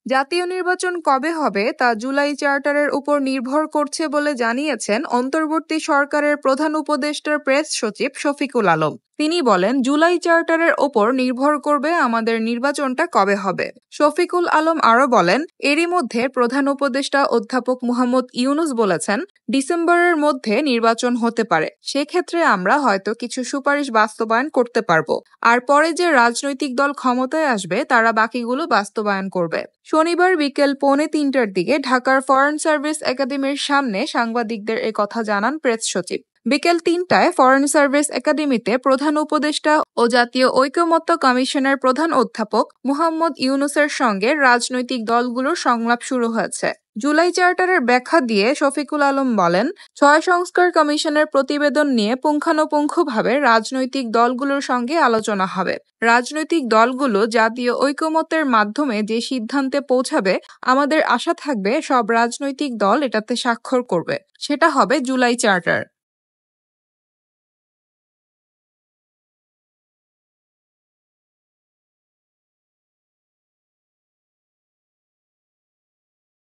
জাতীয় নির্বাচন কবে হবে তা জুলাই চার্টারের উপর নির্ভর করছে বলে জানিয়েছেন অন্তর্বর্তী সরকারের প্রধান উপদেষ্টার প্রেস সচিব শফিকুল আলম। তিনি বলেন, জুলাই চার্টারের ওপর নির্ভর করবে আমাদের নির্বাচনটা কবে হবে। শফিকুল আলম আরও বলেন, এরই মধ্যে প্রধান উপদেষ্টা অধ্যাপক মুহাম্মদ ইউনূস বলেছেন, ডিসেম্বরের মধ্যে নির্বাচন হতে পারে। সেক্ষেত্রে আমরা হয়তো কিছু সুপারিশ বাস্তবায়ন করতে পারবো। আর পরে যে রাজনৈতিক দল ক্ষমতায় আসবে তারা বাকিগুলো বাস্তবায়ন করবে। শনিবার বিকেল 2:45টার দিকে ঢাকার ফরেন সার্ভিস একাডেমির সামনে সাংবাদিকদের কথা জানান প্রেস সচিব। বিকেল 3টায় ফরেন সার্ভিস একাডেমিতে প্রধান উপদেষ্টা ও জাতীয় ঐকমত্য কমিশনের প্রধান অধ্যাপক মুহাম্মদ ইউনূসের সঙ্গে রাজনৈতিক দলগুলোর সংলাপ শুরু হয়েছে। জুলাই চার্টারের ব্যাখ্যা দিয়ে শফিকুল আলম বলেন, 6 সংস্কার কমিশনের প্রতিবেদন নিয়ে পুঙ্খানুপুঙ্খভাবে রাজনৈতিক দলগুলোর সঙ্গে আলোচনা হবে। রাজনৈতিক দলগুলো জাতীয় ঐকমত্যের মাধ্যমে যে সিদ্ধান্তে পৌঁছাবে, আমাদের আশা থাকবে সব রাজনৈতিক দল এটাতে স্বাক্ষর করবে। সেটা হবে জুলাই চার্টার।